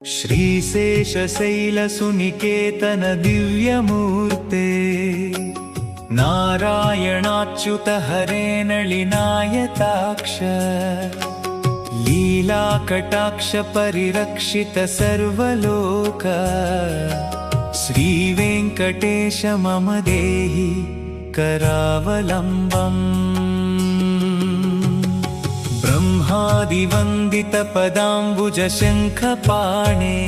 श्रीशेषशैलसुनिकेतन दिव्यमूर्ते नारायणाच्युत हरे नलिनायताक्ष लीलाकटाक्ष परिरक्षित सर्वलोक श्रीवेङ्कटेश मम देहि करावलम्बम् ब्रह्मादिवन्दित पदाम्बुज शङ्खपाणे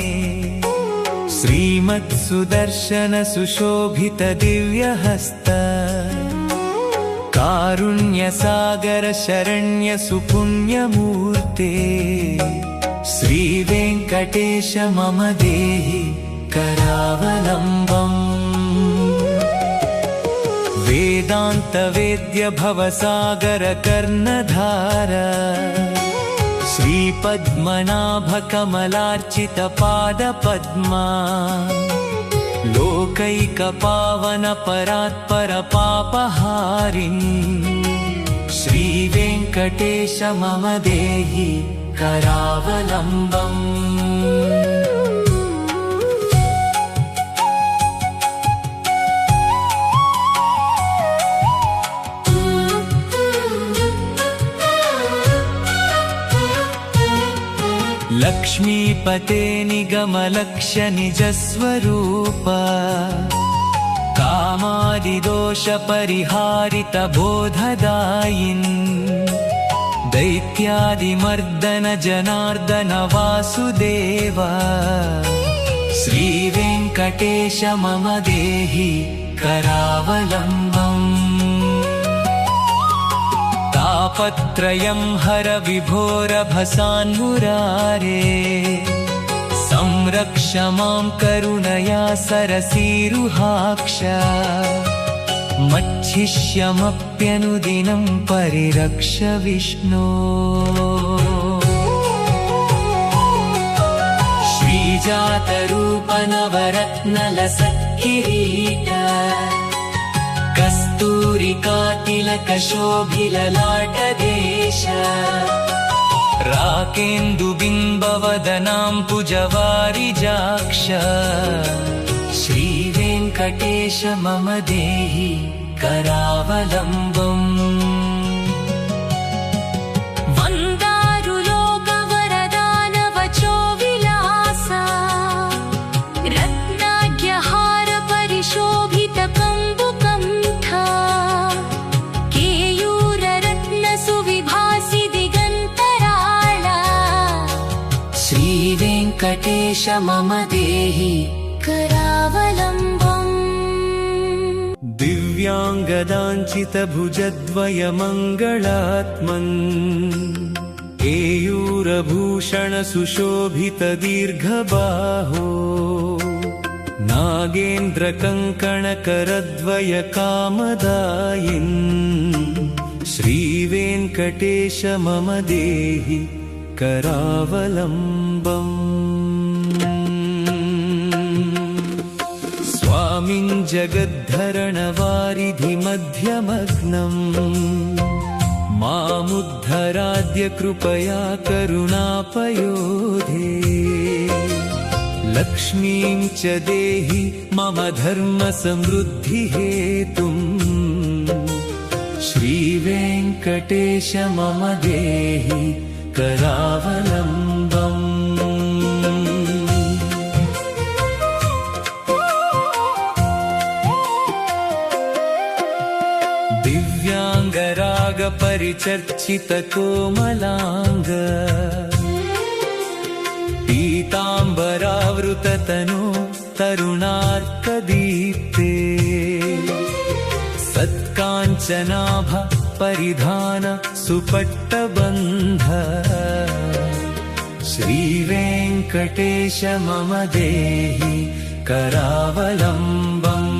श्रीमत्सुदर्शन सुशोभित दिव्यहस्त कारुण्यसागर शरण्य सुपुण्यमूर्ते श्रीवेङ्कटेश मम देहि करावलम्बम् वेदान्त वेद्य भवसागर कर्णधार श्रीपद्मनाभ कमलार्चित पादपद्मा लोकैकपावन परात्पर पापहारिणी श्रीवेङ्कटेश मम देहि करावलम्बम् लक्ष्मीपते निगमलक्ष्य निजस्वरूप कामादिदोष परिहारित बोधदायिन् दैत्यादिमर्दन जनार्दन वासुदेव श्रीवेङ्कटेश मम देहि करावलम्बम् तापत्रयं हर विभोरभसान्मुरारे संरक्ष मां करुणया सरसीरुहाक्ष मच्छिष्यमप्यनुदिनं परिरक्ष विष्णो श्रीजातरूप नवरत्नलसत्किरीट कस्तूरिकातिलकशोभिललाटदेश राकेन्दुबिम्बवदनाम्बुजवारिजाक्ष श्रीवेङ्कटेश मम देहि करावलम्बम् वन्दारुलोकवरदानवचो विलासा रत्नाढ्यहार परिशोभित श्रीवेङ्कटेश मम देहि करावलम्बम् दिव्याङ्गदाञ्चित भुजद्वयमङ्गलात्मन् केयूरभूषण सुशोभित दीर्घबाहो नागेन्द्रकङ्कण करद्वय कामदायिन् श्रीवेङ्कटेश मम देहि करावलम्बम् स्वामिन् जगद्धरण वारिधि मध्यमग्नम् मामुद्धराद्य कृपया करुणापयोधे लक्ष्मीं च देहि मम धर्म समृद्धि हेतुम् श्रीवेङ्कटेश मम देहि करावलम्बम् दिव्याङ्गराग परिचर्चित कोमलाङ्ग पीताम्बरावृत तनु तरुणार्कदीप्ते सत्काञ्चनाभ परिधान सुपट्टबन्ध श्रीवेङ्कटेश मम देहि करावलम्बम्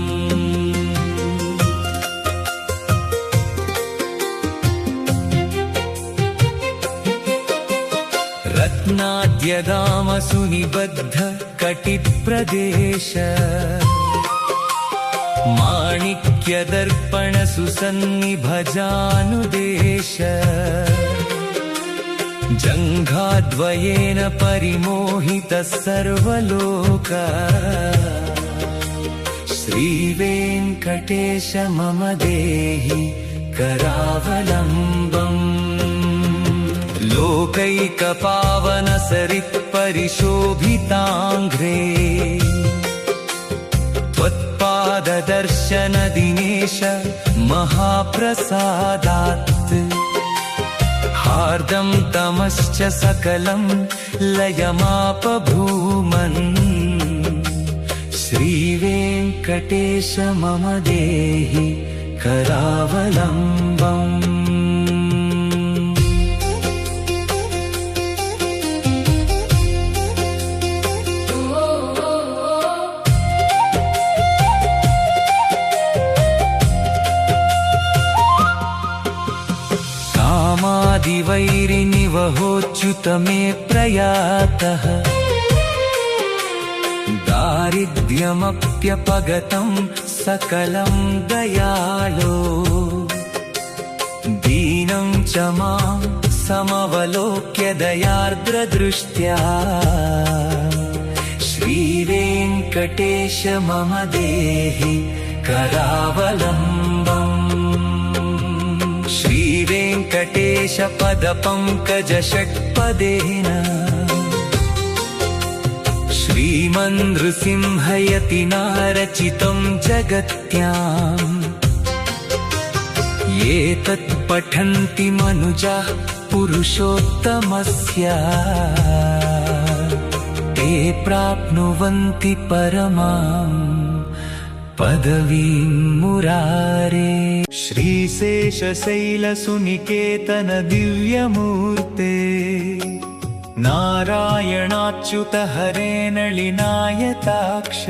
रत्नाद्यदाम सुनिबद्ध कटिप्रदेश माणिक्यदर्पण सुसन्निभजानुदेश जङ्घाद्वयेन परिमोहितः सर्वलोकः श्रीवेङ्कटेश मम देहि करावलम्बम् लोकैकपावनसरित्परिशोभिताङ्घ्रे त्वत्पाददर्शन दिनेश महाप्रसादात् हार्दं तमश्च सकलं लयमापभूमन् श्रीवेङ्कटेश मम देहि करावलम्बम् कामादिवैरिनिवहोच्युत मे प्रयातः दारिद्र्यमप्यपगतं सकलं दयाळो दीनं च मां समवलोक्य दयार्द्रदृष्ट्या श्रीवेङ्कटेश मम देहि करावलम्बम् श्रीवेङ्कटेश पदपङ्कजषट्पदेन श्रीमन्नृसिंहयतिना रचितं जगत्याम् एतत् पठन्ति मनुजाः पुरुषोत्तमस्य ते प्राप्नुवन्ति परमां पदवीं मुरारे। श्रीशेषशैलसुनिकेतन दिव्यमूर्ते नारायणाच्युत हरे नलिनायताक्ष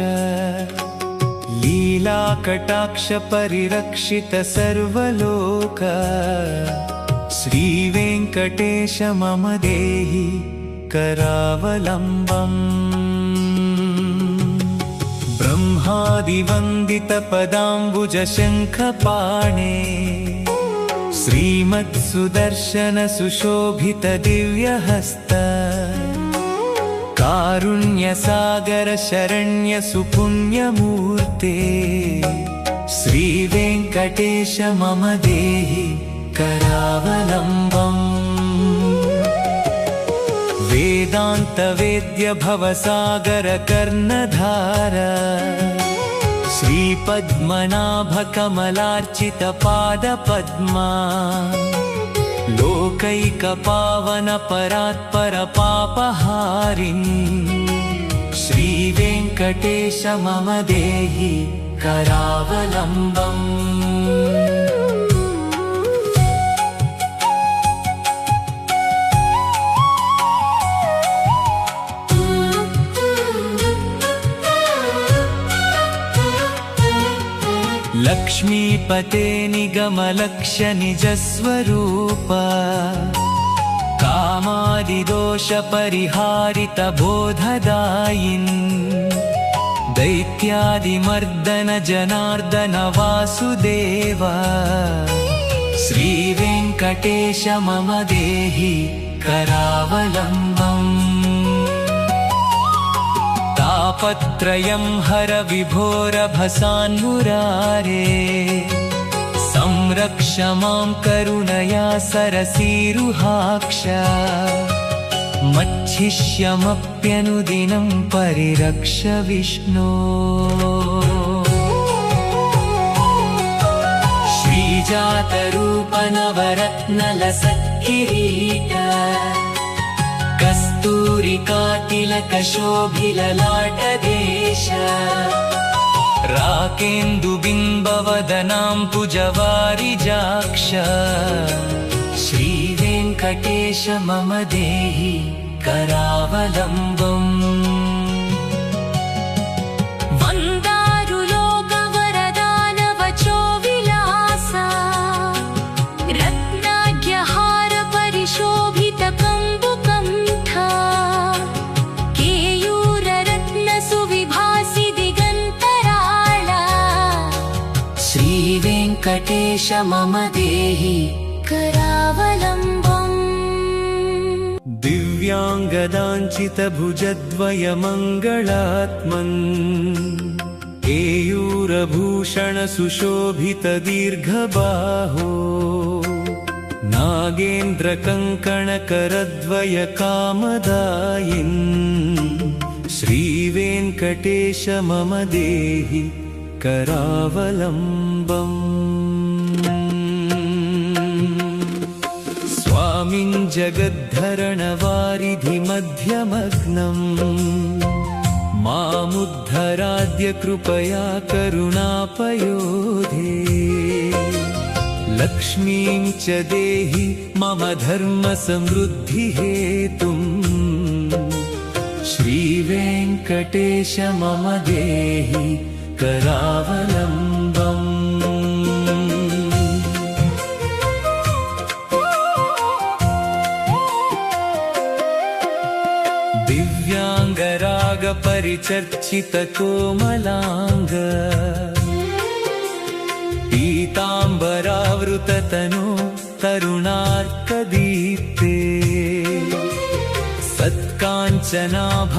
लीलाकटाक्ष परिरक्षित सर्वलोक श्रीवेङ्कटेश मम देहि करावलम्बम् ब्रह्मादिवन्दित पदाम्बुज शङ्खपाणे श्रीमत्सुदर्शन सुशोभित दिव्यहस्त कारुण्यसागर शरण्य सुपुण्यमूर्ते श्रीवेङ्कटेश मम देहि करावलम्बम् वेदान्त वेद्य भवसागर कर्णधार श्रीपद्मनाभ कमलार्चित पादपद्मा लोकैकपावन परात्पर पापहारिणी श्रीवेङ्कटेश मम देहि करावलम्बम् लक्ष्मीपते निगमलक्ष्य निजस्वरूप कामादिदोष परिहारित बोधदायिन् दैत्यादिमर्दन जनार्दन वासुदेव श्रीवेङ्कटेश मम देहि करावलम्बम् तापत्रयं हर विभोरभसान्मुरारे संरक्ष मां करुणया सरसीरुहाक्ष मच्छिष्यमप्यनुदिनं परिरक्ष विष्णो श्रीजातरूप नवरत्नलसत्किरीट कस्तूरिकातिलकशोभिललाटदेश राकेन्दुबिम्बवदनाम्बुजवारिजाक्ष श्रीवेङ्कटेश मम देहि करावलम्बम् श्रीवेङ्कटेश मम देहि करावलम्बम्। दिव्याङ्गदाञ्चितभुजद्वयमङ्गलात्मन् केयूरभूषणसुशोभितदीर्घबाहो नागेन्द्रकङ्कणकरद्वयकामदायिन् श्रीवेङ्कटेश मम देहि करावलम्बम् स्वामिन् जगद्धरणवारिधिमध्यमग्नम् मामुद्धराद्य कृपया करुणापयोधे लक्ष्मीं च देहि मम धर्मसमृद्धिहेतुम् श्रीवेङ्कटेश मम देहि करावलम्बम् दिव्याङ्गरागपरिचर्चितकोमलाङ्ग पीताम्बरावृततनो तरुणार्कदीप्ते सत्काञ्चनाभ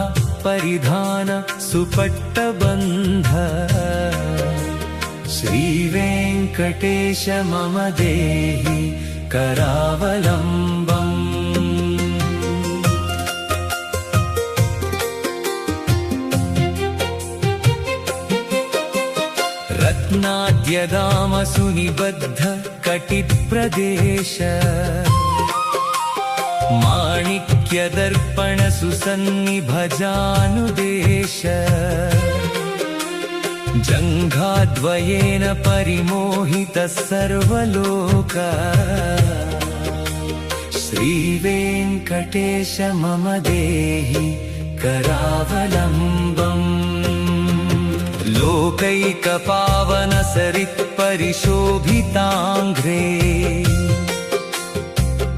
परिधान सुपट्टबन्ध श्रीवेङ्कटेश मम देहि करावलम्बम् रत्नाद्यदामसुनिबद्ध कटिप्रदेश माणिक्यदर्पण सुसन्निभजानुदेश जङ्घाद्वयेन परिमोहितः सर्वलोक श्रीवेङ्कटेश मम देहि करावलम्बम् लोकैकपावनसरित्परिशोभिताङ्घ्रे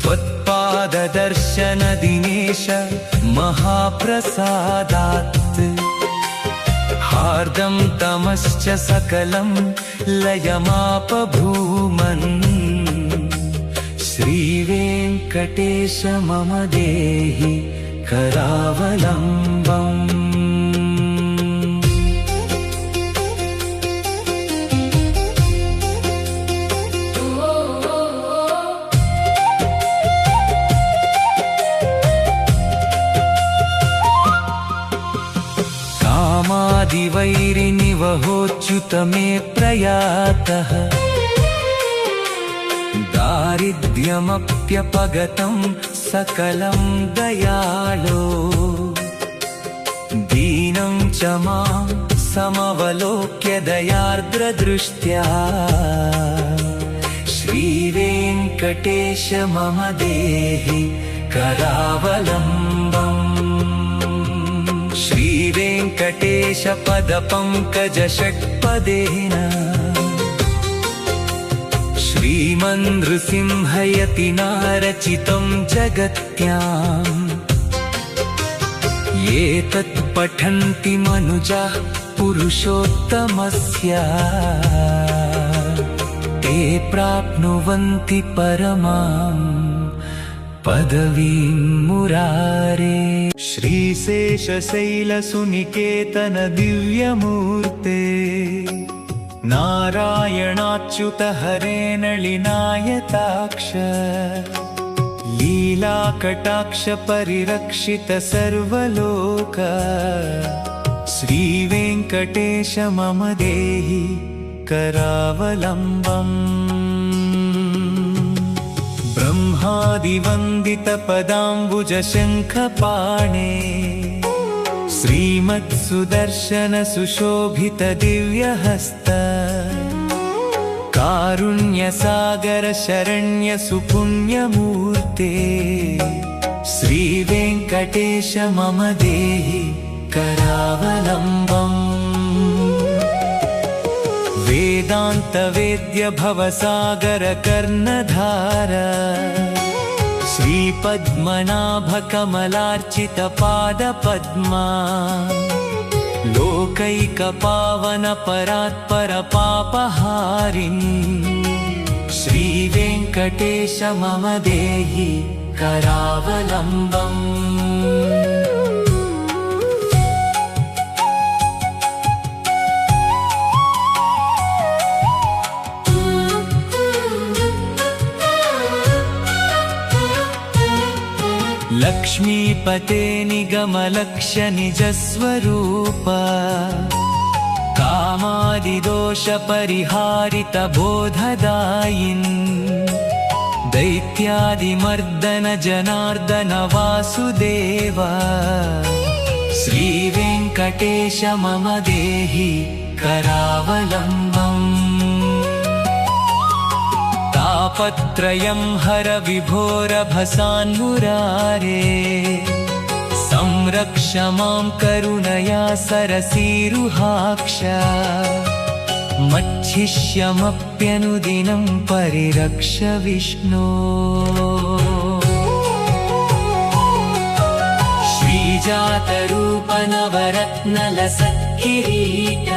त्वत्पाददर्शन दिनेश महाप्रसादात् हार्दं तमश्च सकलं लयमापभूमन् श्रीवेङ्कटेश मम देहि करावलम्बम् कामादिवैरिनिवहोच्युत मे प्रयातः दारिद्र्यमप्यपगतं सकलं दयाळो दीनं च मां समवलोक्य दयार्द्रदृष्ट्या श्रीवेङ्कटेश मम देहि करावलम्बम् श्रीवेङ्कटेश पदपङ्कजषट्पदेन श्रीमन्नृसिंहयतिना रचितं जगत्याम् ये तत्पठन्ति मनुजाः पुरुषोत्तमस्य ते प्राप्नुवन्ति परमाम् पदवीं मुरारे श्रीशेषशैलसुनिकेतन दिव्यमूर्ते नारायणाच्युत हरे नलिनायताक्ष लीलाकटाक्ष परिरक्षित सर्वलोक श्रीवेङ्कटेश मम देहि करावलम्बम् ब्रह्मादिवन्दितपदाम्बुजशङ्खपाणे श्रीमत्सुदर्शन सुशोभित दिव्यहस्त कारुण्यसागर शरण्य सुपुण्यमूर्ते श्रीवेङ्कटेश मम देहि करावलम्बम् वेदान्तवेद्य भवसागर कर्णधार श्रीपद्मनाभ कमलार्चित पादपद्मा लोकैकपावन परात्पर पापहारिन् श्रीवेङ्कटेश मम देहि करावलम्बम् लक्ष्मीपते निगमलक्ष्य निजस्वरूप कामादिदोषपरिहारित बोधदायिन् दैत्यादिमर्दन जनार्दन वासुदेव श्रीवेङ्कटेश मम देहि करावलम्बम् तापत्रयं हर विभोरभसान्मुरारे संरक्ष मां करुणया सरसीरुहाक्ष मच्छिष्यमप्यनुदिनं परिरक्ष विष्णो श्रीजातरूप नवरत्नलसत्किरीट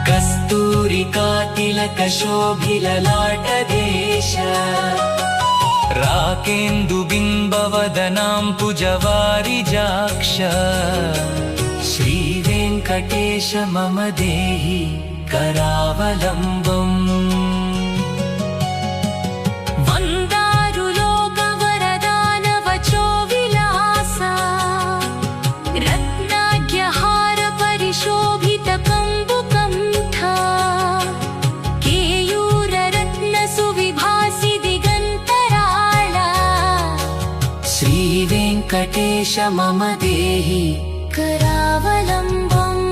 कस्तूरिकातिलकशोभिललाटदेश राकेन्दुबिम्बवदनाम्बुजवारिजाक्ष श्रीवेङ्कटेश मम देहि करावलम्बम् वन्दारुलोकवरदानवचो विलासा रत्नाढ्यहार परिशोभितकम्बुकण्ठा केयूररत्नसुविभासि दिगन्तराळा श्रीवेङ्कटेश मम देहि करावलम्बम्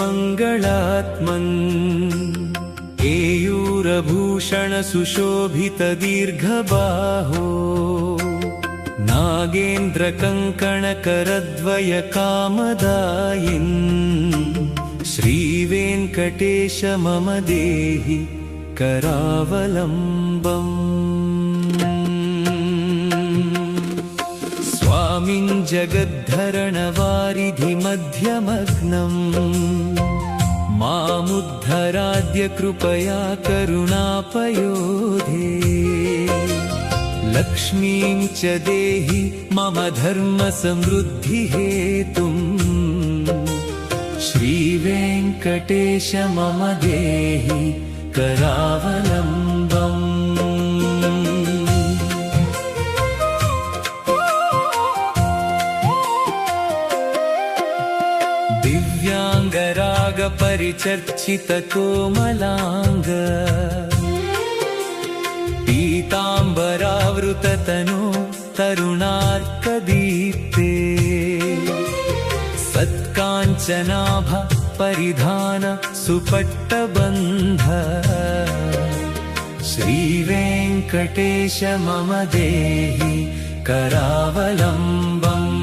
दिव्याङ्गदाञ्चितभुजद्वयमङ्गलात्मन् केयूरभूषणसुशोभितदीर्घबाहो नागेन्द्रकङ्कणकरद्वयकामदायिन् श्रीवेङ्कटेश मम देहि करावलम्बम् स्वामिन् जगद्धरणवारिधिमध्यमग्नम् मामुद्धराद्य कृपया करुणापयोधे लक्ष्मीं च देहि मम धर्मसमृद्धिहेतुम् श्रीवेङ्कटेश मम देहि करावलम्बम् दिव्याङ्गरागपरिचर्चितकोमलाङ्ग पीताम्बरावृततनो तरुणार्कदीप्ते सत्काञ्चनाभ परिधान सुपट्टबन्ध श्रीवेङ्कटेश मम देहि करावलम्बम्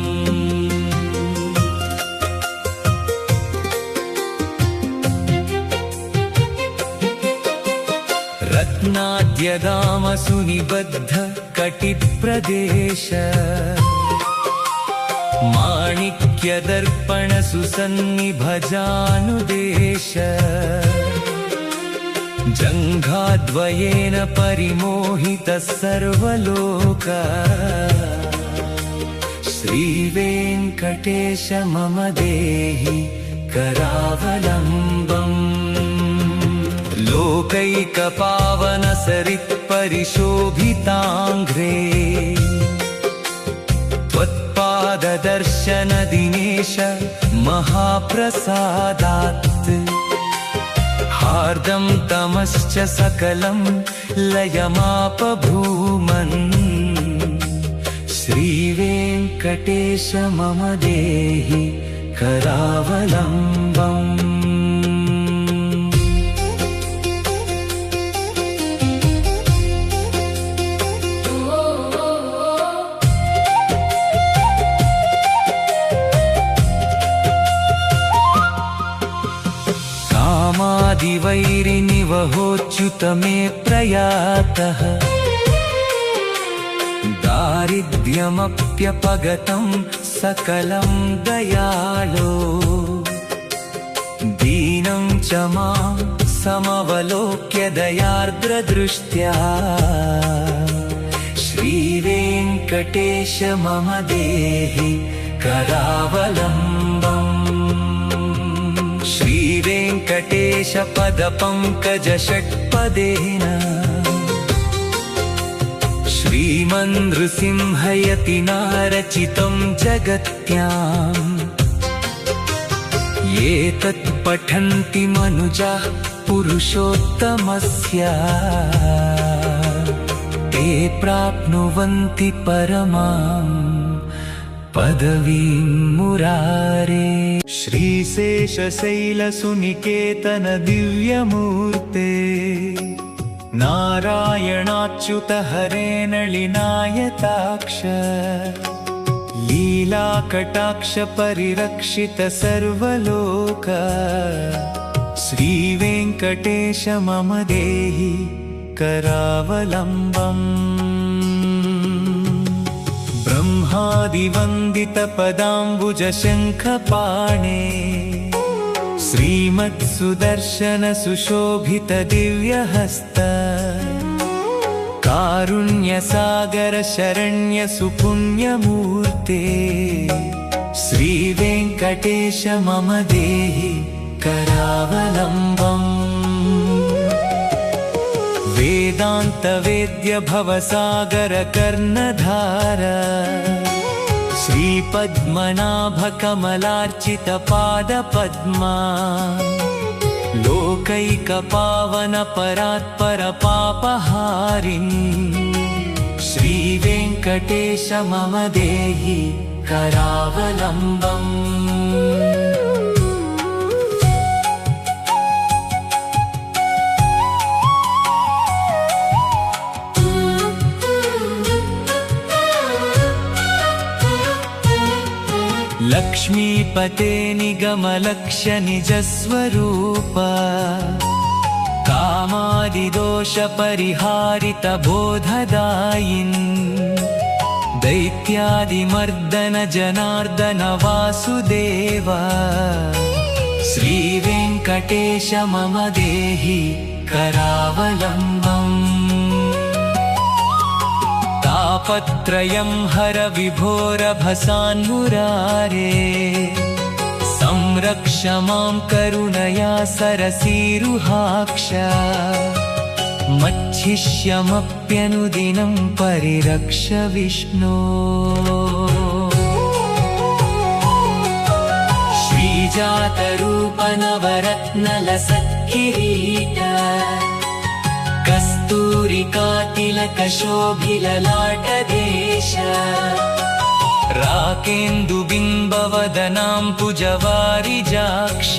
रत्नाद्यदामसुनिबद्ध कटिप्रदेश माणिक्यदर्पणसुसन्निभजानुदेश जङ्घाद्वयेन परिमोहितः सर्वलोक श्रीवेङ्कटेश मम देहि करावलम्बम् लोकैकपावनसरित्परिशोभिताङ्घ्रे त्वत्पाददर्शन दिनेश महाप्रसादात् हार्दं तमश्च सकलं लयमापभूमन् श्रीवेङ्कटेश मम देहि करावलम्बम् कामादिवैरिनिवहोच्युत मे प्रयातः दारिद्र्यमप्यपगतं सकलं दयालो दीनं च मां समवलोक्य दयार्द्रदृष्ट्या श्रीवेङ्कटेश मम देहि करावलम्बम् श्रीवेङ्कटेश पदपङ्कजषट्पदेन श्रीमन्नृसिंहयतिना रचितं जगत्याम् एतत् पठन्ति मनुजाः पुरुषोत्तमस्य ते प्राप्नुवन्ति परमां पदवीं मुरारे। श्रीशेषशैलसुनिकेतन दिव्यमूर्ते नारायणाच्युत हरे नलिनायताक्ष लीलाकटाक्ष परिरक्षित सर्वलोक श्रीवेङ्कटेश मम देहि करावलम्बम् ब्रह्मादिवन्दित पदाम्बुज शङ्खपाणे श्रीमत्सुदर्शन सुशोभित दिव्यहस्त कारुण्यसागर शरण्य सुपुण्यमूर्ते श्रीवेङ्कटेश मम देहि करावलम्बम् वेदान्त वेद्य भवसागर कर्णधार श्रीपद्मनाभ कमलार्चित पादपद्मा लोकैकपावन परात्पर पापहारिन् श्रीवेङ्कटेश मम देहि करावलम्बम् लक्ष्मीपते निगमलक्ष्य निजस्वरूप कामादिदोष परिहारित बोधदायिन् दैत्यादिमर्दन जनार्दन वासुदेव श्रीवेङ्कटेश मम देहि करावलम्बम् तापत्रयं हर विभोरभसान्मुरारे संरक्ष मां करुणया सरसीरुहाक्ष मच्छिष्यमप्यनुदिनं परिरक्ष विष्णो श्रीजातरूप नवरत्नलसत्किरीट कस्तूरिकातिलकशोभिललाटदेश राकेन्दुबिम्बवदनाम्बुजवारिजाक्ष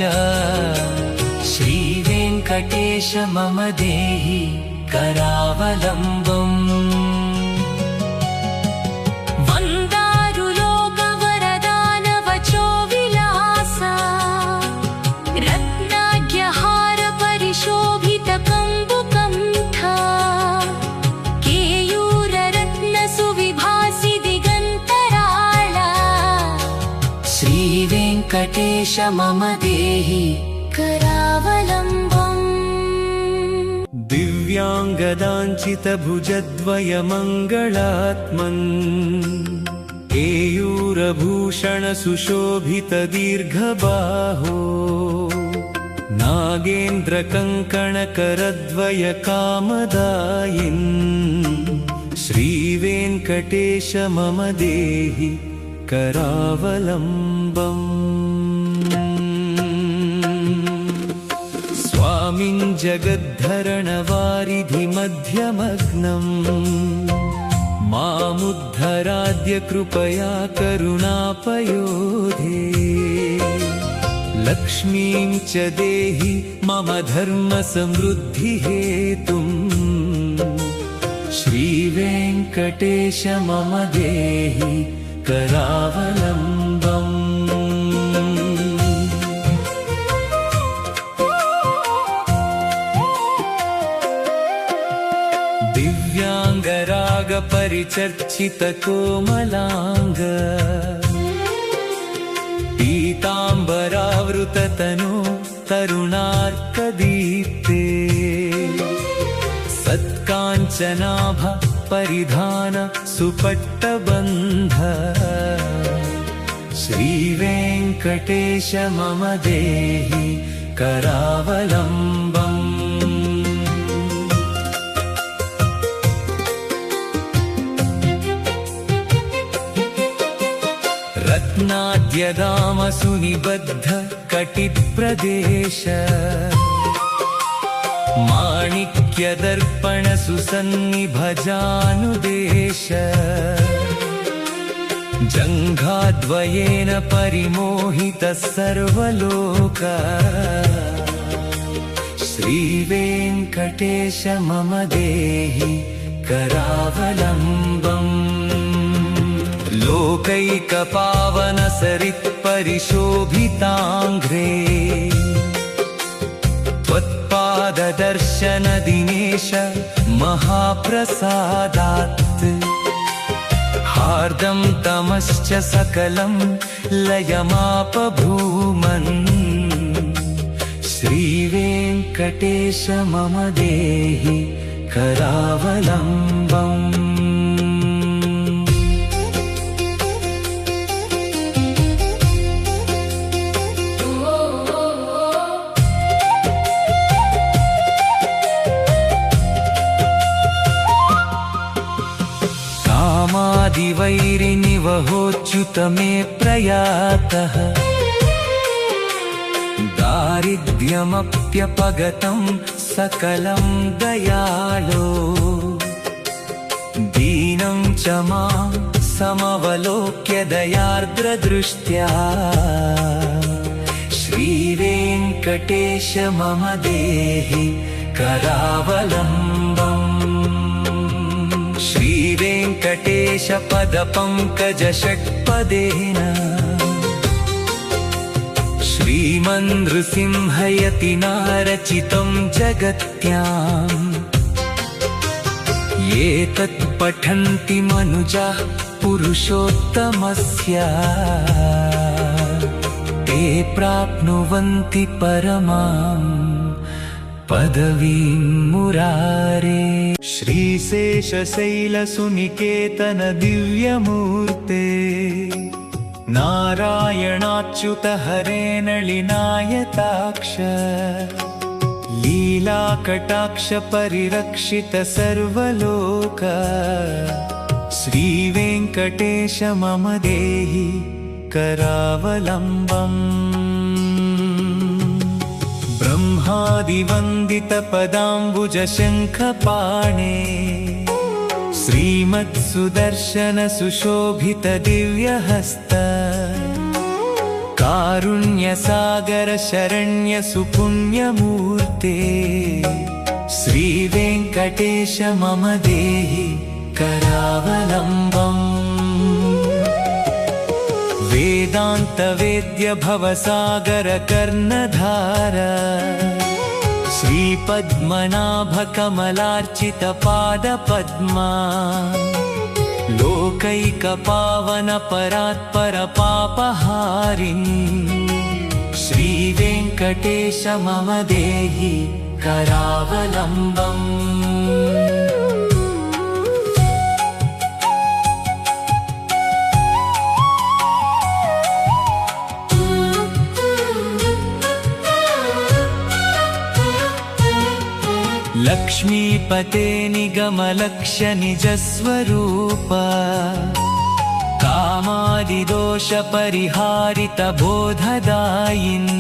श्रीवेङ्कटेश मम देहि करावलम्बम् वन्दारुलोकवरदानवचो विलासा रत्नाढ्यहार परिशोभित कम्बुकण्ठा केयूररत्न सुविभासि दिगन्तराळा श्रीवेङ्कटेश मम देहि करावलम्बम् दिव्याङ्गदाञ्चित भुजद्वयमङ्गलात्मन् केयूरभूषण सुशोभित दीर्घबाहो नागेन्द्रकङ्कणकरद्वय कामदायिन् श्रीवेङ्कटेश मम देहि करावलम्बम् स्वामिन् जगद्धरणवारिधिमध्यमग्नम् मामुद्धराद्य कृपया करुणापयोधे लक्ष्मीं च देहि मम धर्मसमृद्धिहेतुम् श्रीवेङ्कटेश मम देहि करावलम्बम् दिव्याङ्गराग परिचर्चित कोमलाङ्ग पीताम्बरावृततनु तरुणार्कदीप्ते काञ्चनाभ परिधान सुपट्टबन्ध श्रीवेङ्कटेश मम देहि करावलम्बम् रत्नाद्यदामसुनिबद्ध कटिप्रदेश माणिक्यदर्पण सुसन्निभजानुदेश जङ्घाद्वयेन परिमोहितः सर्वलोक श्रीवेङ्कटेश मम देहि करावलम्बम् लोकैकपावन सरित्परिशोभिताङ्घ्रे त्वत्पाददर्शन दिनेश महाप्रसादात् हार्दं तमश्च सकलं लयमापभूमन् श्रीवेङ्कटेश मम देहि करावलम्बम् कामादिवैरिनिवहोच्युत मे प्रयातः दारिद्र्यमप्यपगतं सकलं दयालो दीनं च मां समवलोक्य दयार्द्रदृष्ट्या श्रीवेङ्कटेश मम देहि करावलम्बम् श्रीवेङ्कटेश पदपङ्कजषट्पदेन श्रीमन्नृसिंहयतिना रचितं जगत्याम् ये तत् पठन्ति मनुजाः पुरुषोत्तमस्य ते प्राप्नुवन्ति परमाम् पदवीं मुरारे। श्रीशेषशैलसुनिकेतन दिव्यमूर्ते नारायणाच्युत हरे नलिनायताक्ष लीलाकटाक्ष परिरक्षित सर्वलोक श्रीवेङ्कटेश मम देहि करावलम्बम् ब्रह्मादिवन्दित पदाम्बुजशङ्खपाणे श्रीमत्सुदर्शन सुशोभित दिव्यहस्त कारुण्यसागर शरण्य सुपुण्यमूर्ते श्रीवेङ्कटेश मम देहि करावलम्बम् वेदान्तवेद्य भवसागर कर्णधार श्रीपद्मनाभ कमलार्चित पादपद्मा लोकैकपावन परात्पर पापहारिणी श्रीवेङ्कटेश मम देहि करावलम्बम् लक्ष्मीपते निगमलक्ष्य निजस्वरूप कामादिदोष परिहारित बोधदायिन्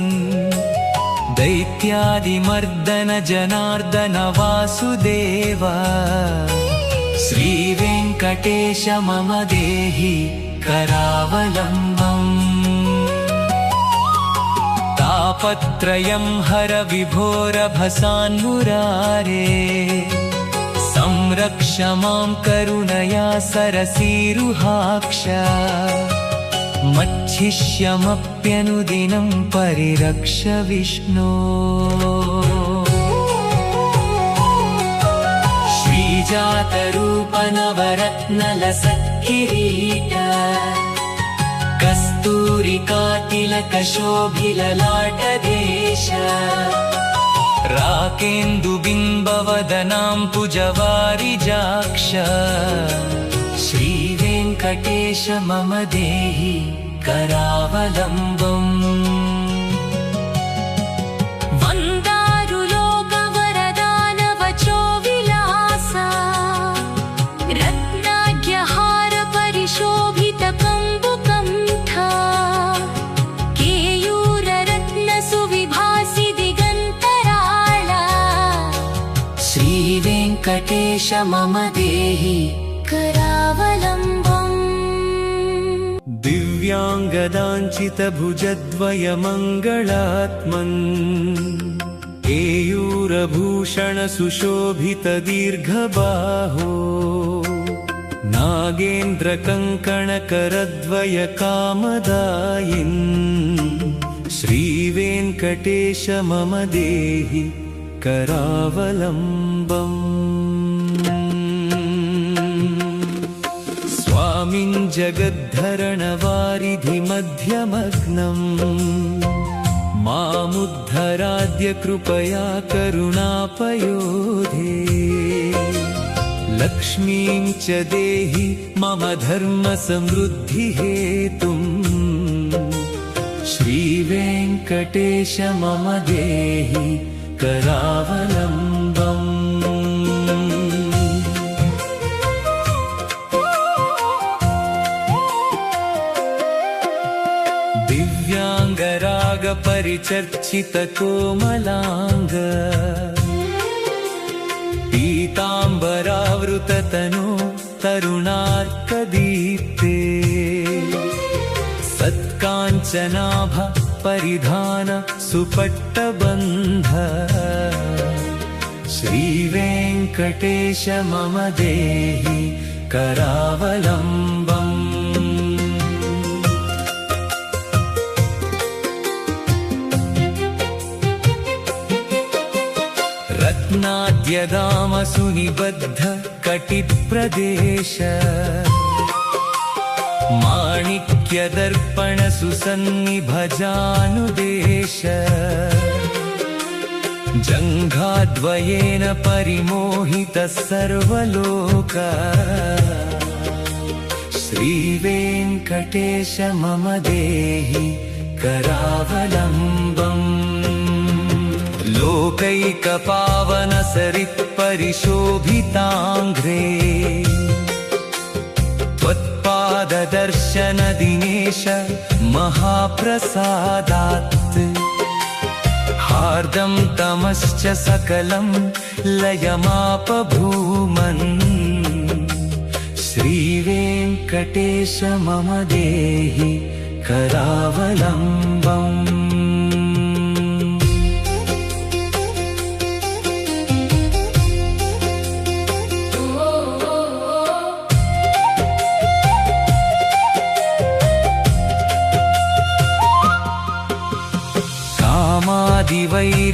दैत्यादिमर्दन जनार्दन वासुदेव श्रीवेङ्कटेश मम देहि करावलम्बम् तापत्रयं हर विभोरभसान्मुरारे संरक्ष मां करुणया सरसीरुहाक्ष मच्छिष्यमप्यनुदिनं परिरक्ष विष्णो श्रीजातरूप नवरत्नलसत्किरीट कस्तूरिकातिलकशोभिललाटदेश राकेन्दुबिम्बवदनाम्बुजवारिजाक्ष श्रीवेङ्कटेश मम देहि करावलम्बम् वन्दारुलोकवरदानवचो विलासा रत्नाढ्यहार परिशोभितकम्बुकण्ठा केयूररत्नसुविभासि दिगन्तराळा श्रीवेङ्कटेश मम देहि करावलम्बम् दिव्याङ्गदाञ्चितभुजद्वयमङ्गलात्मन् केयूरभूषणसुशोभितदीर्घबाहो नागेन्द्रकङ्कणकरद्वयकामदायिन् श्रीवेङ्कटेश मम देहि करावलम्बम् स्वामिन् जगद्धरणवारिधिमध्यमग्नम् मामुद्धराद्य कृपया करुणापयोधे लक्ष्मीं च देहि मम धर्मसमृद्धिहेतुम् श्रीवेङ्कटेश मम देहि करावलम्बम् दिव्याङ्गरागपरिचर्चितकोमलाङ्ग पीताम्बरावृततनो तरुणार्कदीप्ते सत्काञ्चनाभ परिधान सुपट्टबन्ध श्रीवेङ्कटेश मम देहि करावलम्बम् रत्नाद्यदामसुनिबद्ध कटिप्रदेश माणिक्यदर्पण सुसन्निभजानुदेश जङ्घाद्वयेन परिमोहितः सर्वलोक श्रीवेङ्कटेश मम देहि करावलम्बम् लोकैकपावनसरित्परिशोभिताङ्घ्रे त्वत्पाददर्शन दिनेश महाप्रसादात् हार्दं तमश्च सकलं लयमापभूमन् श्रीवेङ्कटेश मम देहि करावलम्बम्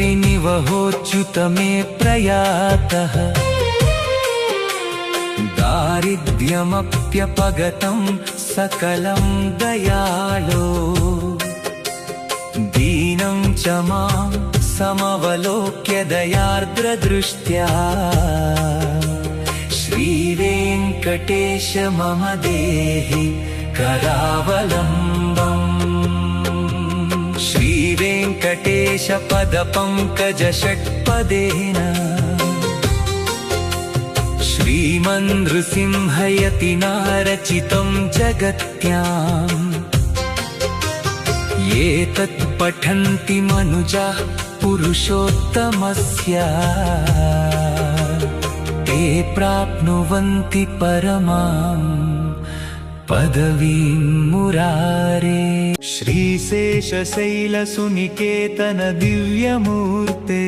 कामादिवैरिनिवहोच्युत मे प्रयातः दारिद्र्यमप्यपगतं सकलं दयालो दीनं च मां समवलोक्य दयार्द्रदृष्ट्या श्रीवेङ्कटेश मम देहि करावलम्बम् श्रीवेङ्कटेश पदपङ्कजषट्पदेन श्रीमन्नृसिंहयतिना रचितं जगत्याम् ये तत्पठन्ति मनुजाः पुरुषोत्तमस्य ते प्राप्नुवन्ति परमां पदवीं मुरारे। श्रीशेषशैलसुनिकेतन दिव्यमूर्ते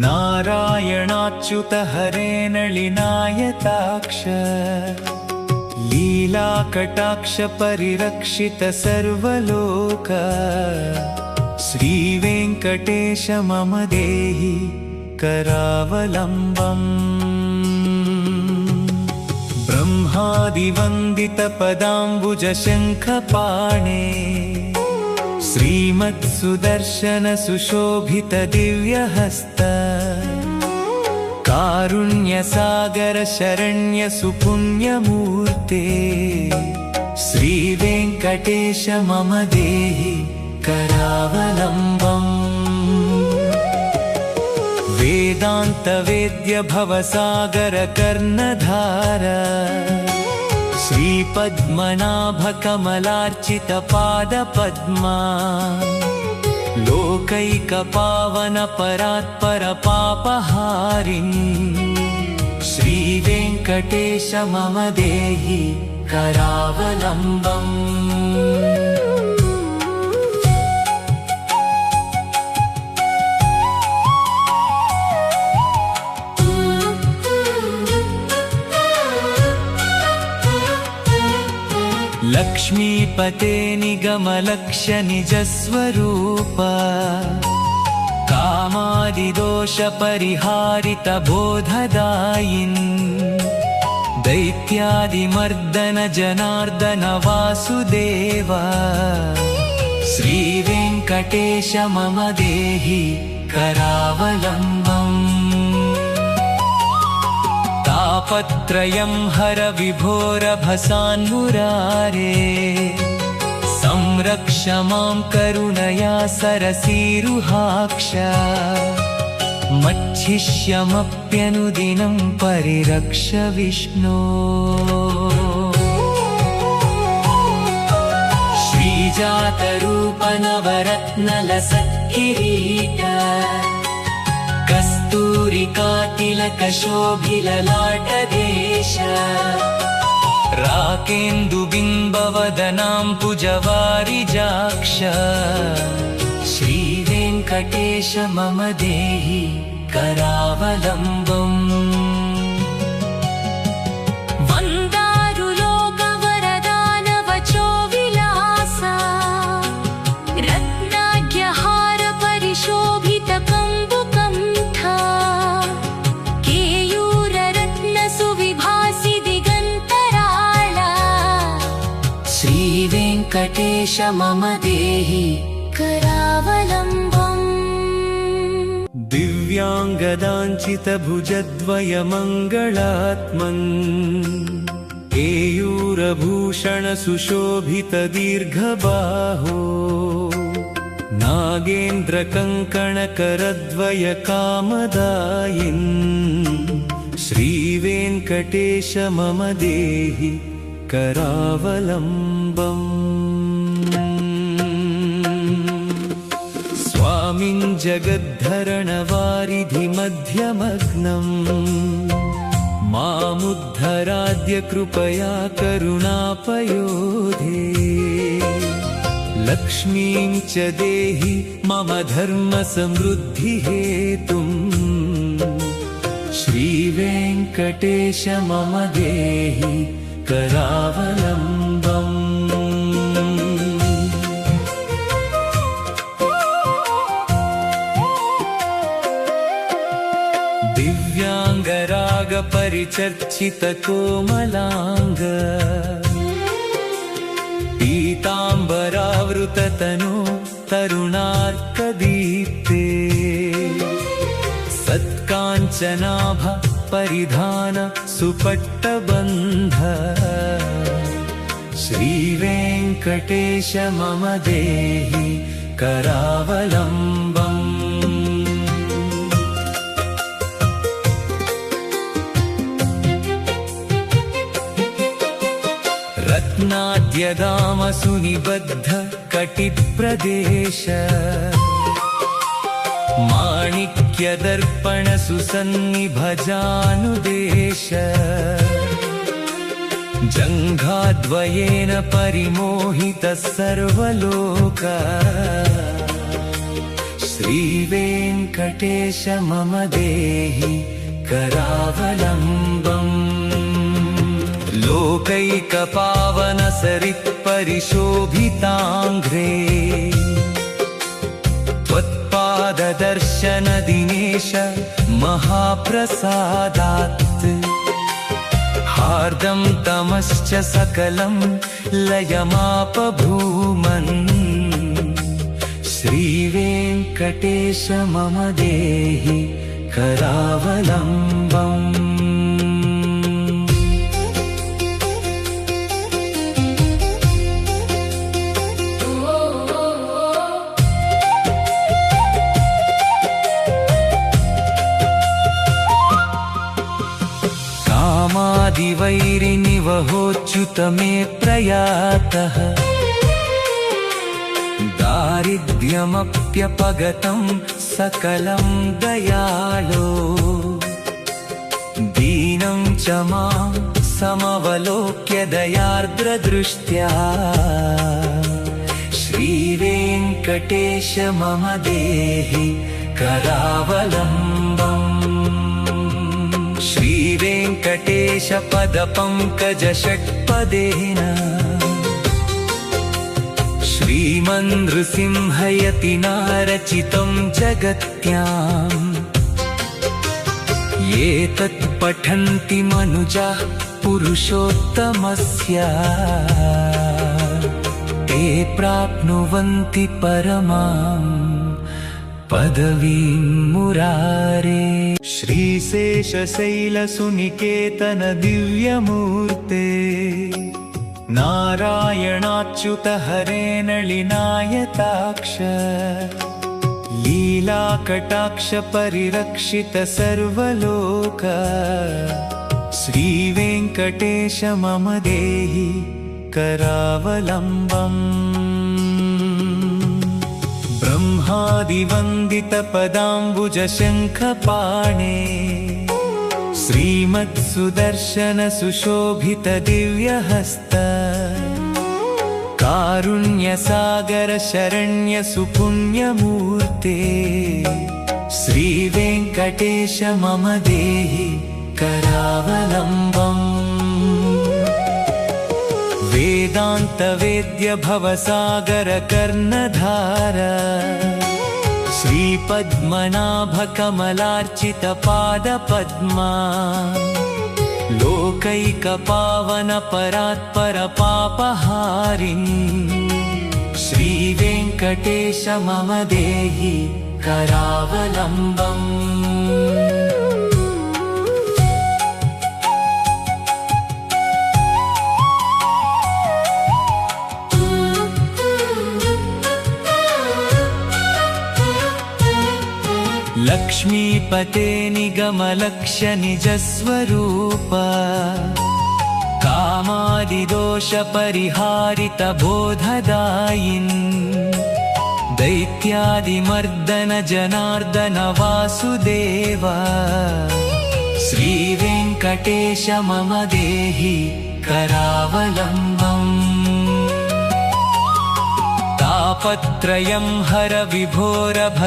नारायणाच्युत हरे नलिनायताक्ष लीलाकटाक्ष परिरक्षित सर्वलोक श्रीवेङ्कटेश मम देहि करावलम्बम् ब्रह्मादिवन्दित पदाम्बुज शङ्खपाणे श्रीमत्सुदर्शन सुशोभित दिव्यहस्त कारुण्यसागर शरण्य सुपुण्यमूर्ते श्रीवेङ्कटेश मम देहि करावलम्बम् वेदान्त वेद्य भवसागर कर्णधार श्रीपद्मनाभ कमलार्चित पादपद्मा लोकैकपावन परात्पर पापहारिणी श्रीवेङ्कटेश मम देहि करावलम्बम् लक्ष्मीपते निगमलक्ष्य निजस्वरूप कामादिदोष परिहारित बोधदायिन् दैत्यादिमर्दन जनार्दन वासुदेव श्रीवेङ्कटेश मम देहि करावलम्बम् तापत्रयं हर विभोरभसान्मुरारे संरक्ष मां करुणया सरसीरुहाक्ष मच्छिष्यमप्यनुदिनं परिरक्ष विष्णो श्रीजातरूप नवरत्नलसत्किरीट कस्तूरिकातिलकशोभिललाटदेश राकेन्दुबिम्बवदनाम्बुजवारिजाक्ष श्रीवेङ्कटेश मम देहि करावलम्बम् वन्दारुलोकवरदानवचो विलासा रत्नाढ्यहार परिशोभित कम्बुकण्ठा केयूररत्न सुविभासि दिगन्तराळा श्रीवेङ्कटेश मम देहि करावलम्बम् दिव्याङ्गदाञ्चित भुजद्वयमङ्गलात्मन् केयूरभूषण सुशोभित दीर्घबाहो नागेन्द्रकङ्कणकरद्वय कामदायिन् श्रीवेङ्कटेश मम देहि करावलम्बम् स्वामिन् जगद्धरणवारिधिमध्यमग्नम् मामुद्धराद्य कृपया करुणापयोधे लक्ष्मीं च देहि मम धर्मसमृद्धिहेतुम् श्रीवेङ्कटेश मम देहि करावलम्बम् दिव्याङ्गरागपरिचर्चित कोमलाङ्ग पीताम्बरावृततनो तरुणार्कदीप्ते सत्काञ्चनाभ परिधान सुपट्टबन्ध श्रीवेङ्कटेश मम देहि करावलम्बम् रत्नाद्यदाम सुनिबद्ध कटिप्रदेश माणिक्यदर्पण सुसन्निभजानुदेश जङ्घाद्वयेन परिमोहितः सर्वलोक श्रीवेङ्कटेश मम देहि करावलम्बम् लोकैकपावन सरित्परिशोभिताङ्घ्रे त्वत्पाददर्शन दिनेश महाप्रसादात् हार्दं तमश्च सकलं लयमापभूमन् श्रीवेङ्कटेश मम देहि करावलम्बम् कामादिवैरिनिवहोच्युत मे प्रयातः दारिद्र्यमप्यपगतं सकलं दयालो दीनं च मां समवलोक्य दयार्द्रदृष्ट्या श्रीवेङ्कटेश मम देहि करावलम्बम् श्रीवेङ्कटेश पदपङ्कजषट्पदेन श्रीमन्नृसिंहयतिना रचितं जगत्याम् एतत् पठन्ति मनुजाः पुरुषोत्तमस्य ते प्राप्नुवन्ति परमां पदवीं मुरारे। श्रीशेषशैलसुनिकेतन दिव्यमूर्ते नारायणाच्युत हरे नलिनायताक्ष लीलाकटाक्ष परिरक्षित सर्वलोक श्रीवेङ्कटेश मम देहि करावलम्बम् ब्रह्मादिवन्दित पदाम्बुज शङ्खपाणे श्रीमत्सुदर्शन सुशोभित दिव्यहस्त कारुण्यसागर शरण्य सुपुण्यमूर्ते श्रीवेङ्कटेश मम देहि करावलम्बम् वेदान्त वेद्य भवसागर कर्णधार श्रीपद्मनाभ कमलार्चित पादपद्मा लोकैकपावन परात्पर पापहारिणी श्रीवेङ्कटेश मम देहि करावलम्बम् लक्ष्मीपते निगमलक्ष्य निजस्वरूप कामादिदोष परिहारित बोधदायिन् दैत्यादिमर्दन जनार्दन वासुदेव श्रीवेङ्कटेश मम देहि करावलम्बम् तापत्रयं हर विभोरभसान्मुरारे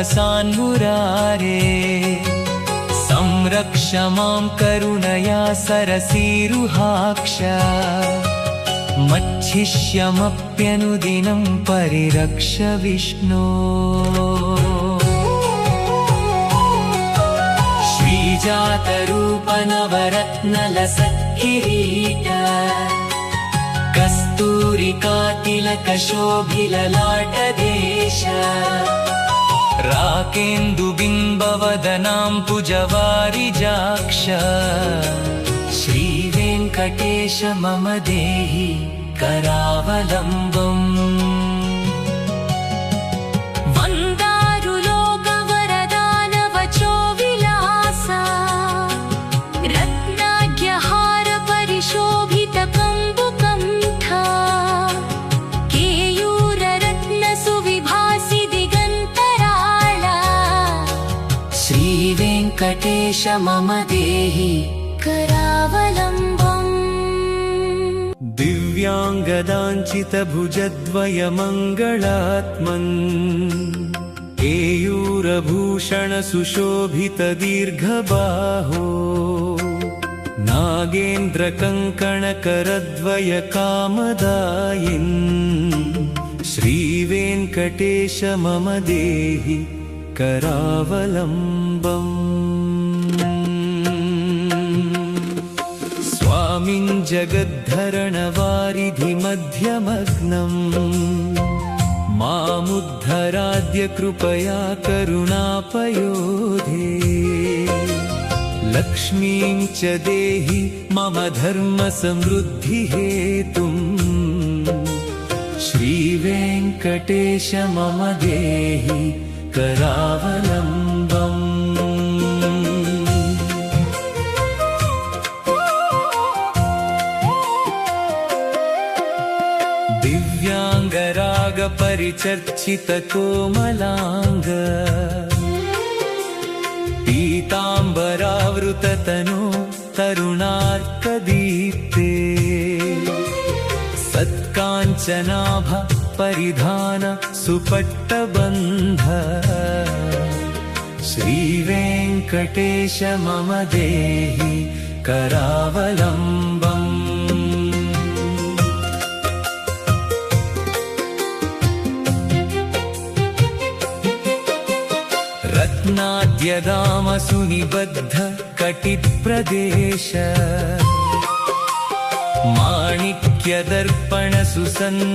संरक्ष मां करुणया सरसीरुहाक्ष मच्छिष्यमप्यनुदिनं परिरक्ष विष्णो श्रीजातरूप नवरत्नलसत्किरीट कस्तूरिकातिलकशोभिललाटदेश राकेन्दुबिम्बवदनाम्बुजवारिजाक्ष श्रीवेङ्कटेश मम देहि करावलम्बम् वन्दारुलोकवरदानवचो विलासा रत्नाढ्यहार परिशोभित कम्बुकण्ठा केयूररत्न सुविभासि दिगन्तराळा श्रीवेङ्कटेश मम देहि करावलम्बम् दिव्याङ्गदाञ्चित भुजद्वयमङ्गलात्मन् केयूरभूषण सुशोभित दीर्घबाहो नागेन्द्रकङ्कणकरद्वय कामदायिन् श्रीवेङ्कटेश मम देहि करावलम्बम् स्वामिन् जगद्धरणवारिधि मध्यमग्नम् मामुद्धराद्य कृपया करुणापयोधे लक्ष्मीं च देहि मम धर्मसमृद्धिहेतुम् श्रीवेङ्कटेश मम देहि करावलम्बम् दिव्याङ्गरागपरिचर्चितकोमलाङ्ग पीताम्बरावृततनो तरुणार्कदीप्ते सत्काञ्चनाभ परिधान सुपट्टबन्ध श्रीवेङ्कटेश मम देहि करावलम्बम् रत्नाद्यदामसुनिबद्ध कटिप्रदेश माणिक्यदर्पण सुसन्निभजानुदेश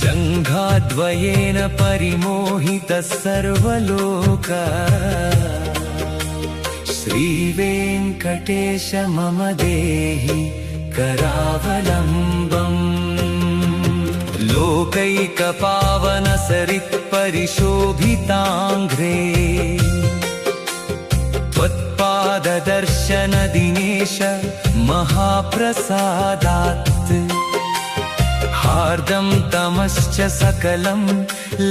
जङ्घाद्वयेन परिमोहितः सर्वलोक श्रीवेङ्कटेश मम देहि करावलम्बम् लोकैकपावन सरित्परिशोभिताङ्घ्रे त्वत्पाददर्शन दिनेश महाप्रसादात् हार्दं तमश्च सकलं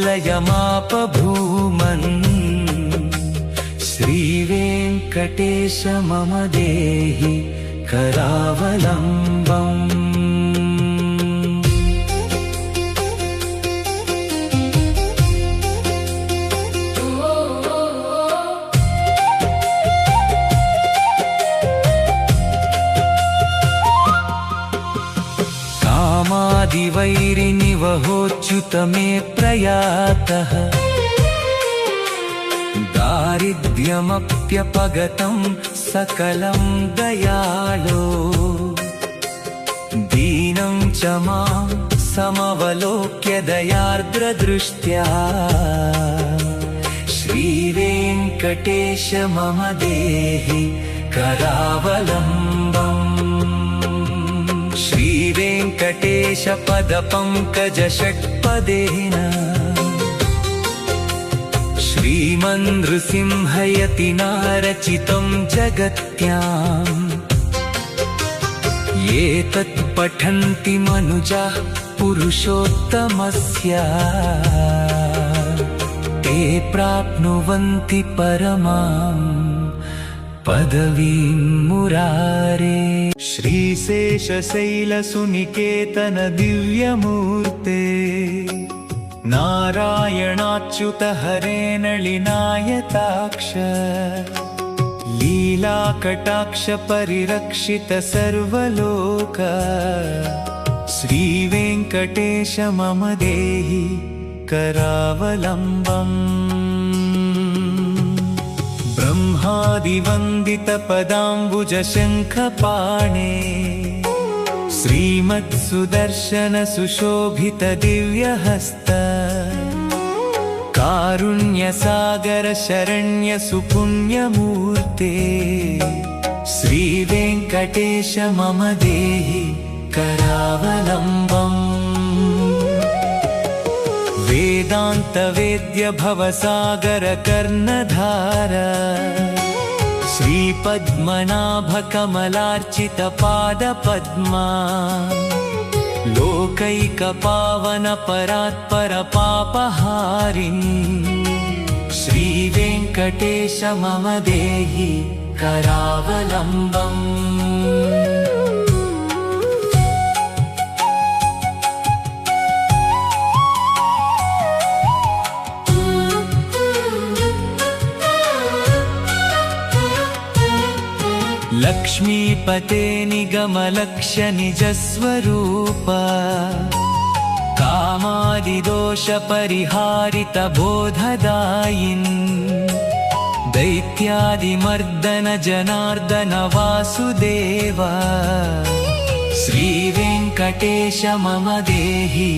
लयमापभूमन् श्रीवेङ्कटेश मम देहि करावलम्बम् कामादिवैरिनिवहोच्युत मे प्रयातः दारिद्र्यमप्यपगतं सकलं दयाळो दीनं च मां समवलोक्य दयार्द्रदृष्ट्या श्रीवेङ्कटेश मम देहि करावलम्बम् श्रीवेङ्कटेश पदपङ्कजषट्पदेन श्रीमन्नृसिंहयतिना रचितं जगत्याम् ये तत्पठन्ति मनुजाः पुरुषोत्तमस्य ते प्राप्नुवन्ति परमाम् पदवीं मुरारे श्रीशेषशैलसुनिकेतन दिव्यमूर्ते नारायणाच्युत हरे नलिनायताक्ष लीलाकटाक्ष परिरक्षित सर्वलोक श्रीवेङ्कटेश मम देहि करावलम्बम् ब्रह्मादिवन्दितपदाम्बुजशङ्खपाणे श्रीमत्सुदर्शन सुशोभित दिव्यहस्त कारुण्यसागर शरण्य सुपुण्यमूर्ते श्रीवेङ्कटेश मम देहि करावलम्बम् वेदान्तवेद्य भवसागर कर्णधार श्रीपद्मनाभ कमलार्चित पादपद्मा लोकैकपावन परात्पर पापहारिणी श्रीवेङ्कटेश मम देहि करावलम्बम् लक्ष्मीपते निगमलक्ष्य निजस्वरूप कामादिदोष परिहारित बोधदायिन् दैत्यादिमर्दन जनार्दन वासुदेव श्रीवेङ्कटेश वेङ्कटेश मम देहि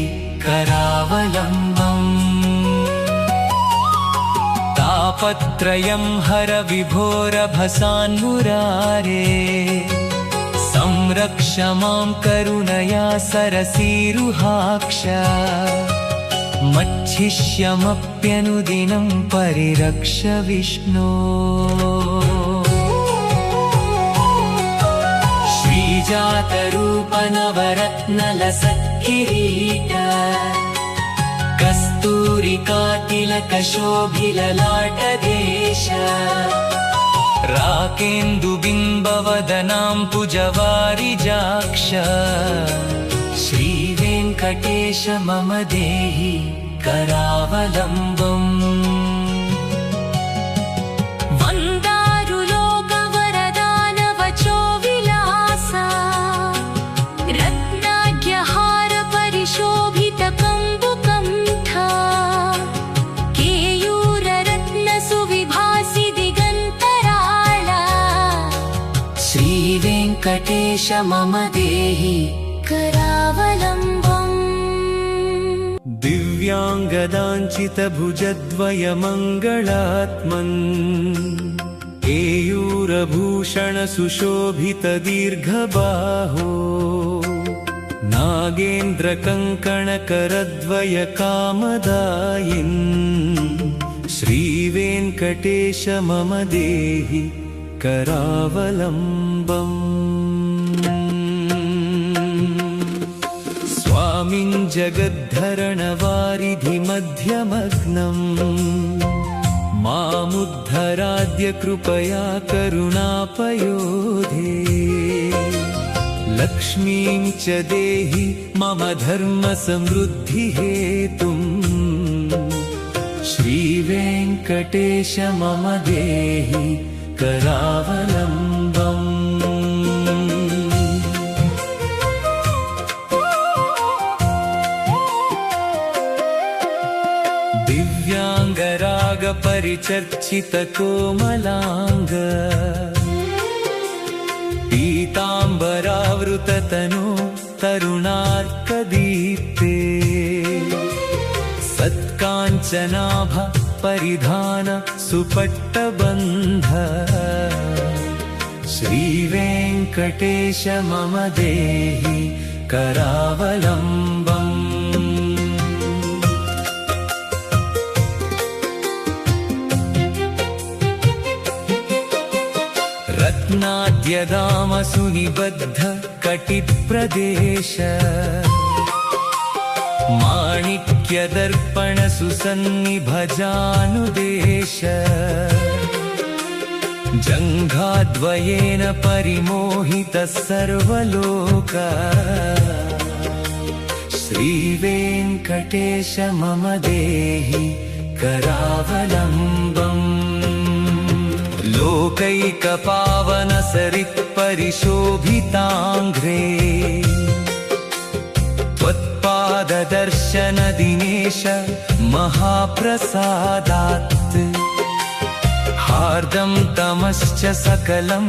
करावलम्बम् तापत्रयं हर विभोरभसान्मुरारे संरक्ष मां करुणया सरसीरुहाक्ष मच्छिष्यमप्यनुदिनं परिरक्ष विष्णो श्रीजातरूप नवरत्नलसत्किरीट कस्तूरिकातिलकशोभिललाटदेश राकेन्दुबिम्बवदनाम्बुजवारिजाक्ष श्रीवेङ्कटेश मम देहि करावलम्बम् वन्दारुलोकवरदानवचो विलासा रत्नाढ्यहार परिशोभितकम्बुकण्ठा केयूररत्नसुविभासि दिगन्तराळा श्रीवेङ्कटेश मम देहि करावलम्बम् दिव्याङ्गदाञ्चितभुजद्वयमङ्गलात्मन् केयूरभूषणसुशोभितदीर्घबाहो नागेन्द्रकङ्कणकरद्वयकामदायिन् श्रीवेङ्कटेश मम देहि करावलम्बम् स्वामिन् जगद्धरणवारिधिमध्यमग्नम् मामुद्धराद्य कृपया करुणापयोधे लक्ष्मीं च देहि मम धर्मसमृद्धिहेतुम् श्रीवेङ्कटेश मम देहि करावलम्बम् दिव्याङ्गरागपरिचर्चितकोमलाङ्ग पीताम्बरावृततनो तरुणार्कदीप्ते सत्काञ्चनाभ परिधान सुपट्टबन्ध श्रीवेङ्कटेश मम देहि करावलम्बम् रत्नाद्यदामसुनिबद्ध कटिप्रदेश माणिक्यदर्पणसुसन्निभजानुदेश जङ्घाद्वयेन परिमोहितः सर्वलोक श्रीवेङ्कटेश मम देहि करावलम्बम् लोकैकपावनसरित्परिशोभिताङ्घ्रे त्वत्पाददर्शनदिनेश महाप्रसादात् हार्दं तमश्च सकलं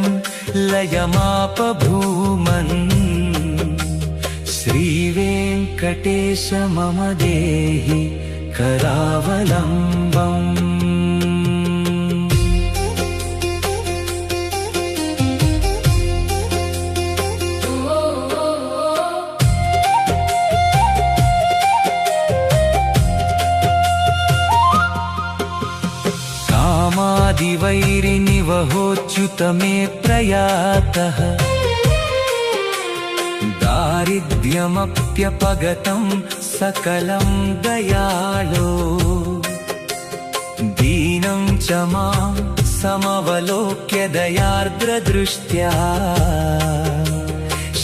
लयमापभूमन् श्रीवेङ्कटेश मम देहि करावलम्बम् कामादिवैरिनिवहोच्युत मे प्रयातः दारिद्र्यमप्यपगतं सकलं दयालो दीनं च मां समवलोक्य दयार्द्रदृष्ट्या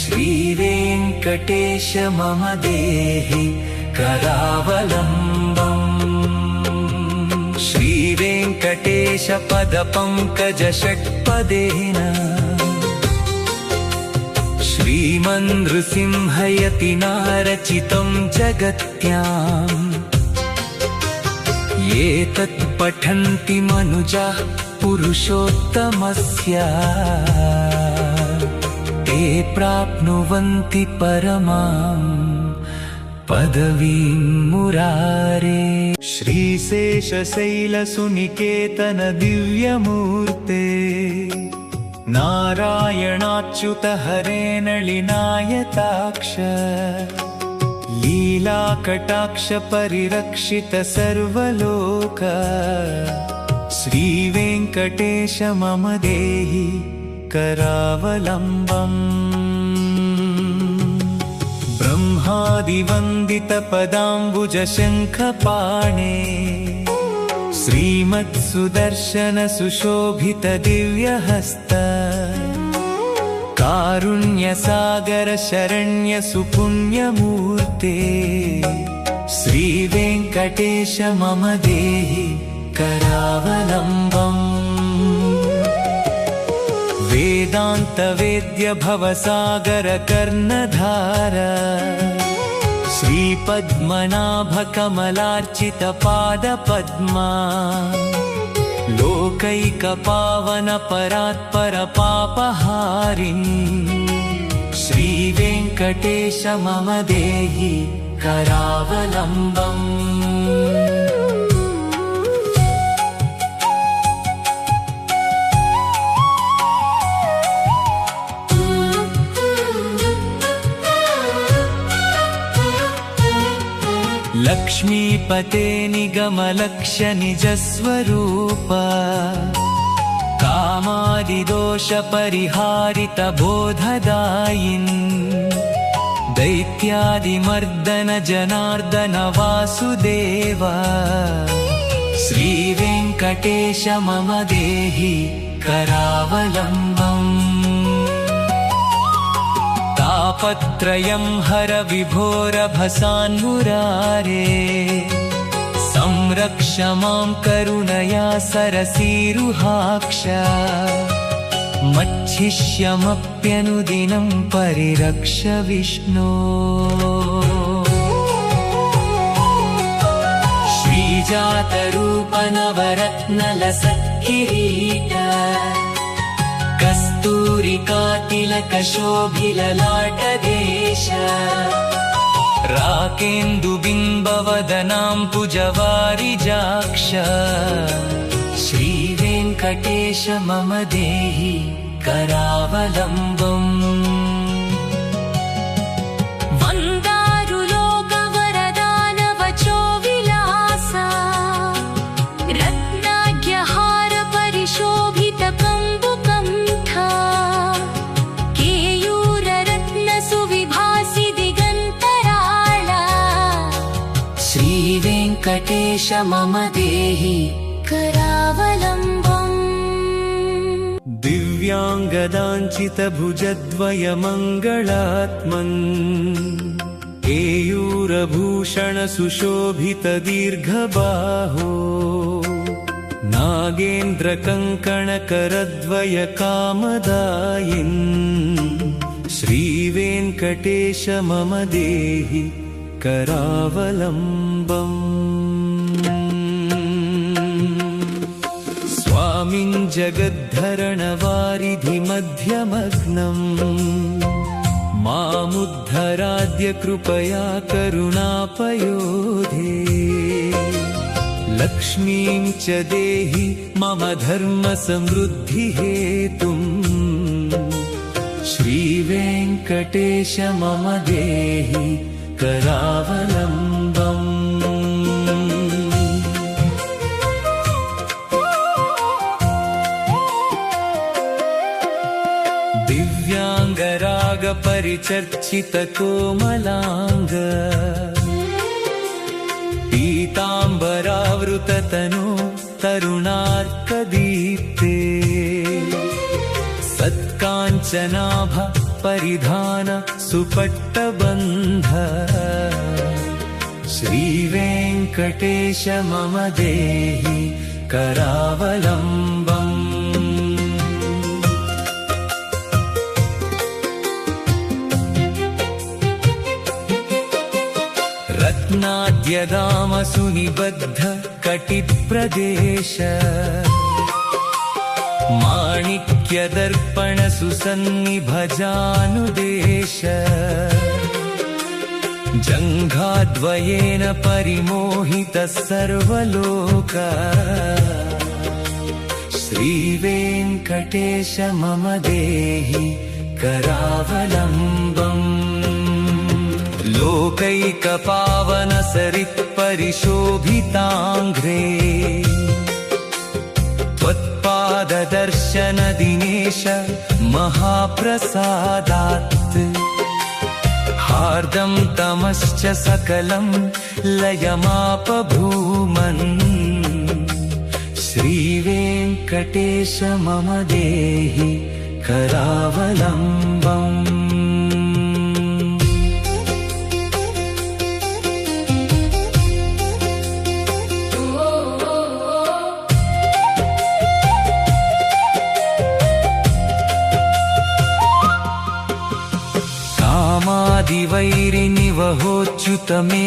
श्रीवेङ्कटेश मम देहि करावलम्बम् श्रीवेङ्कटेश पदपङ्कजषट्पदेन श्रीमन्नृसिंहयतिना रचितं जगत्याम् एतत् पठन्ति मनुजा पुरुषोत्तमस्य ते प्राप्नुवन्ति परमां पदवीं मुरारे। श्रीशेषशैलसुनिकेतन दिव्यमूर्ते नारायणाच्युत हरे नलिनायताक्ष लीलाकटाक्ष परिरक्षित सर्वलोक श्रीवेङ्कटेश मम देहि करावलम्बम्। ब्रह्मादिवन्दित पदाम्बुज शङ्खपाणे श्रीमत्सुदर्शन सुशोभित दिव्यहस्त कारुण्यसागर शरण्य सुपुण्यमूर्ते श्रीवेङ्कटेश मम देहि करावलम्बम्। वेदान्त वेद्य भवसागर कर्णधार श्रीपद्मनाभ कमलार्चित पादपद्मा लोकैकपावन परात्पर पापहारिन् श्रीवेङ्कटेश मम देहि करावलम्बम्। लक्ष्मीपते निगमलक्ष्य निजस्वरूप कामादिदोष परिहारित बोधदायिन् दैत्यादिमर्दन जनार्दन वासुदेव श्रीवेङ्कटेश मम देहि करावलम्बम्। तापत्रयं हर विभोरभसान्मुरारे संरक्ष मां करुणया सरसीरुहाक्ष मच्छिष्यमप्यनुदिनं परिरक्ष विष्णो। श्रीजातरूप नवरत्नलसत्किरीट कस्तूरिकातिलकशोभिललाटदेश राकेन्दुबिम्बवदनाम्बुजवारिजाक्ष श्रीवेङ्कटेश मम देहि करावलम्बम्। वन्दारुलोकवरदानवचो विलासा रत्नाढ्यहार परिशोभित कम्बुकण्ठा केयूररत्न सुविभासि दिगन्तराळा श्रीवेङ्कटेश मम देहि करावलम्बम्। दिव्याङ्गदाञ्चित भुजद्वयमङ्गलात्मन् केयूरभूषण सुशोभित दीर्घबाहो नागेन्द्रकङ्कणकरद्वय कामदायिन् श्रीवेङ्कटेश मम देहि करावलम्बम्। स्वामिन् जगद्धरणवारिधिमध्यमग्नम् मामुद्धराद्य कृपया करुणापयोधे लक्ष्मीं च देहि मम धर्मसमृद्धिहेतुम् श्रीवेङ्कटेश मम देहि करावलम्बम्। दिव्याङ्गराग परिचर्चित कोमलाङ्ग पीताम्बरावृततनु तरुणार्कदीप्ते सत्काञ्चनाभ परिधान सुपट्टबन्ध श्रीवेङ्कटेश मम देहि करावलम्बम्। रत्नाद्यदामसुनिबद्ध कटिप्रदेश माणिक्यदर्पण सुसन्निभजानुदेश जङ्घाद्वयेन परिमोहितः सर्वलोक श्रीवेङ्कटेश मम देहि करावलम्बम् लोकैकपावन सरित्परिशोभिताङ्घ्रे त्वत्पाददर्शन दिनेश महाप्रसादात् हार्दं तमश्च सकलं लयमापभूमन् श्रीवेङ्कटेश मम देहि करावलम्बम् कामादिवैरिनिवहोच्युत मे